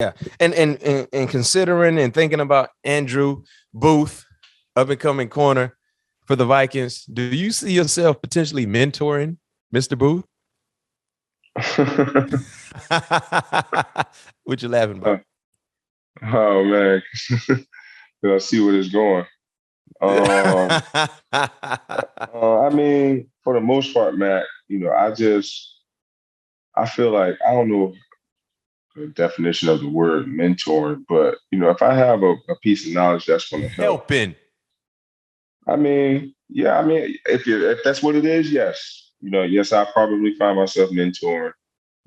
Yeah. And considering and thinking about Andrew Booth, up and coming corner for the Vikings, do you see yourself potentially mentoring Mr. Booth? What you laughing about? Oh man, I see where it's going. Um, I mean, for the most part, Matt, I feel like I don't know the definition of the word mentoring, but if I have a piece of knowledge that's going to help, Helping. I mean, yeah, I mean, if that's what it is, yes, yes, I probably find myself mentoring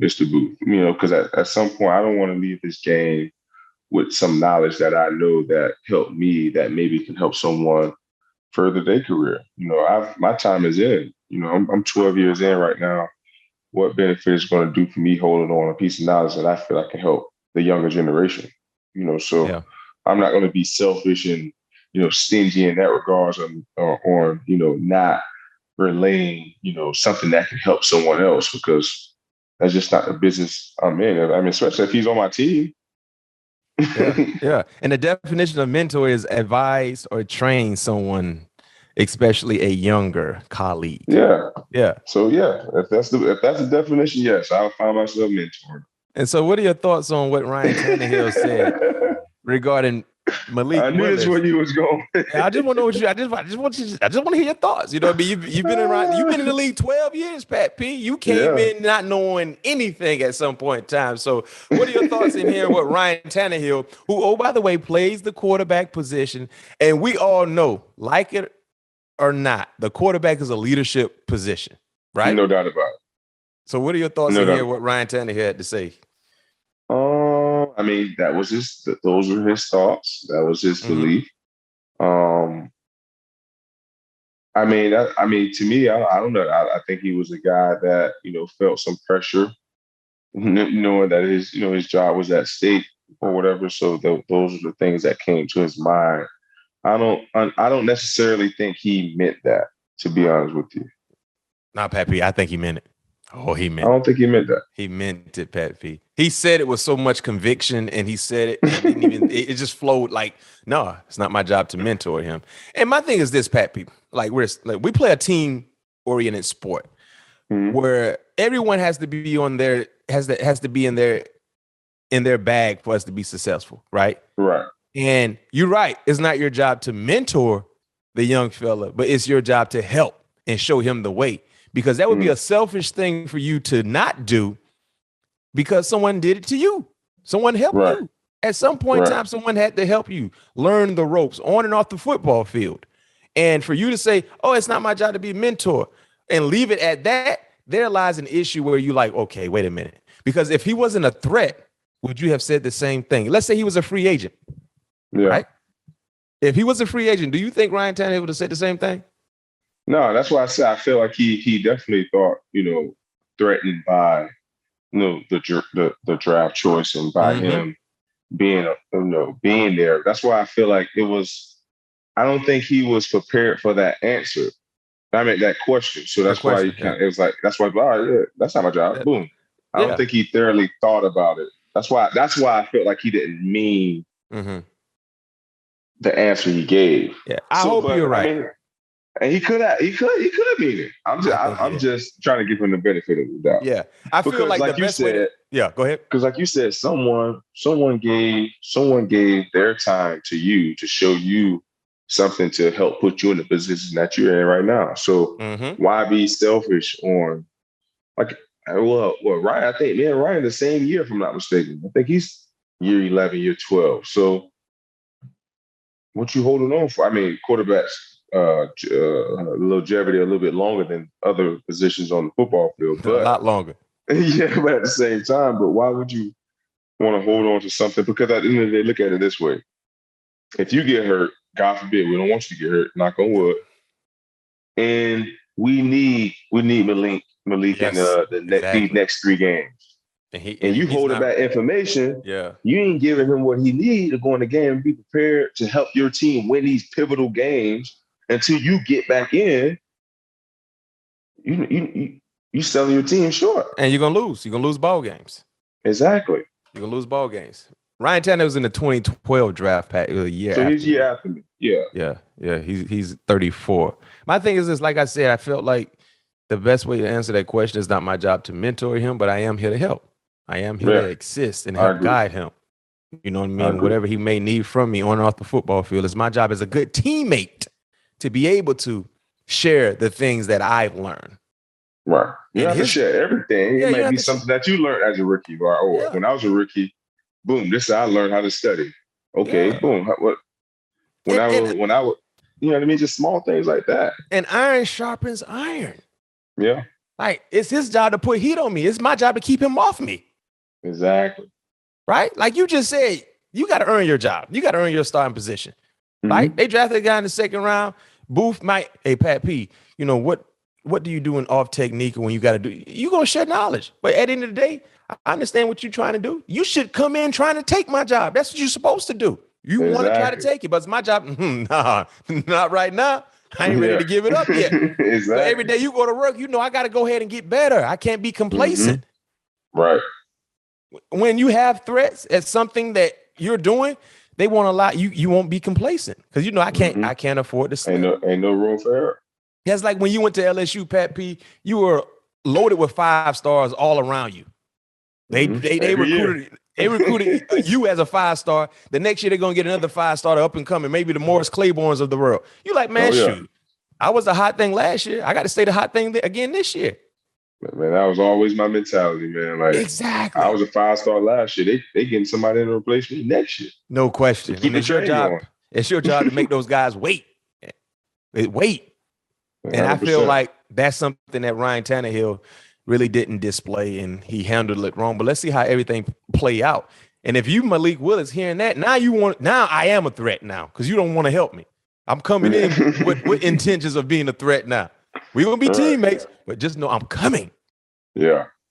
Mr. Booth, because at some point I don't want to leave this game with some knowledge that I know that helped me that maybe can help someone further their career. My time is in. I'm 12 years in right now. What benefit is going to do for me holding on a piece of knowledge that I feel I can help the younger generation? So Yeah. I'm not going to be selfish and stingy in that regards on not relaying something that can help someone else because that's just not the business I'm in. I mean, especially if he's on my team. Yeah. Yeah. And the definition of mentor is advise or train someone, especially a younger colleague. Yeah. Yeah. So yeah, if that's the definition, yes, I'll find myself mentoring. And so, what are your thoughts on what Ryan Tannehill said regarding Malik I knew this Willis? where you was going. Yeah, I just want to know what you. I just want to hear your thoughts. You know, what I mean, you've been around. You've been in the league 12 years, Pat P. You came Yeah. in not knowing anything at some point in time. So, what are your thoughts in hearing what Ryan Tannehill, who, oh by the way, plays the quarterback position, and we all know, like it or not, the quarterback is a leadership position, right? No doubt about it. So, what are your thoughts No in doubt hearing about what Ryan Tannehill had to say? I mean, those were his thoughts. That was his Mm-hmm. belief. Um, I mean, to me, I don't know. I think he was a guy that felt some pressure, knowing that his job was at stake or whatever. So those are the things that came to his mind. I don't necessarily think he meant that. To be honest with you, Not Pat P. I think he meant it. Oh, he I meant it. don't think he meant that. He meant it, Pat P. He said it with so much conviction, and he said it. He didn't even. It just flowed like, no, it's not my job to mentor him. And my thing is this, Pat P. Like we play a team oriented sport Mhm. where everyone has to be on their has to be in their bag for us to be successful, right? Right. And you're right. It's not your job to mentor the young fella, but it's your job to help and show him the way. Because that would be Mhm. a selfish thing for you to not do because someone did it to you. Someone helped Right. you. At some point in Right. time, someone had to help you learn the ropes on and off the football field. And for you to say, oh, it's not my job to be a mentor and leave it at that, there lies an issue where you like, okay, wait a minute. Because if he wasn't a threat, would you have said the same thing? Let's say he was a free agent, Yeah. right? If he was a free agent, do you think Ryan Tannehill would have said the same thing? No, that's why I said I feel like he definitely thought threatened by the draft choice and by Mm-hmm. him being there. That's why I feel like it was. I don't think he was prepared for that answer. I mean that question. So That that's why question, yeah. it was like that's why. All right, yeah, that's not my job. Boom. I don't Yeah. think he thoroughly thought about it. That's why I felt like he didn't mean Mm-hmm. the answer he gave. Yeah. I So, hope you're but I right. mean, and he could have mean it. I think he I'm did. just trying to give him the benefit of the doubt Yeah. I feel because, like the best way to, yeah, go ahead. someone gave their time to you to show you something to help put you in the position that you're in right now. So Mm-hmm. why be selfish on like well Ryan? I think me and Ryan the same year, if I'm not mistaken. I think he's year 11, year 12. So what you holding on for? I mean, quarterbacks longevity a little bit longer than other positions on the football field, A but lot longer. yeah, but at the same time, but why would you want to hold on to something? Because at the end of the day, look at it this way: if you get hurt, God forbid, we don't want you to get hurt. Knock on wood. And we need Malik in Yes, these exactly. next 3 games. And And you he's holding not. back information, Yeah. you ain't giving him what he needs to go in the game and be prepared to help your team win these pivotal games until you get back in. You selling your team short. And you're gonna lose. You're gonna lose ball games. Exactly. You're gonna lose ball games. Ryan Tannehill was in the 2012 draft, Pat. It was a year So after he's a year after me. Yeah. Yeah. He's 34. My thing is this, like I said, I felt like the best way to answer that question is not my job to mentor him, but I am here to help. I am here to assist and help guide him. You know what I mean? Whatever he may need from me on and off the football field, it's my job as a good teammate to be able to share the things that I've learned. Right. You have to share everything. Yeah, it might be something that you learned as a rookie. Or when I was a rookie, boom, this is how I learned how to study. Okay, boom. When I was, you know what I mean? Just small things like that. And iron sharpens iron. Yeah. Like, it's his job to put heat on me. It's my job to keep him off me. Exactly. Right? Like you just said, you got to earn your job. You got to earn your starting position. Right? They drafted a guy in the second round. Booth might, hey, Pat P, you know, what do you do in off technique when you got to do? You're going to share knowledge. But at the end of the day, I understand what you're trying to do. You should come in trying to take my job. That's what you're supposed to do. You want to try to take it, but it's my job. Nah, not right now. I ain't ready to give it up yet. Exactly. So every day you go to work, you know, I got to go ahead and get better. I can't be complacent. Right. When you have threats at something that you're doing, they won't allow you won't be complacent because you know I can't afford to slip. Ain't no room for error. That's like when you went to LSU, Pat P, you were loaded with 5 stars all around you. They recruited you as a 5-star. The next year they're gonna get another 5-star up and coming, maybe the Morris Claibornes of the world. You like, man, shoot. I was the hot thing last year. I got to stay the hot thing again this year. Man, that was always my mentality, man. Like, exactly. I was a 5-star last year. They getting somebody to replace me next year. No question. And it's your job. Going. It's your job to make those guys wait. Wait. 100%. And I feel like that's something that Ryan Tannehill really didn't display, and he handled it wrong. But let's see how everything play out. And if you, Malik Willis, hearing that, now I am a threat now because you don't want to help me. I'm coming in with intentions of being a threat now. We're going to be teammates, but just know I'm coming. Yeah.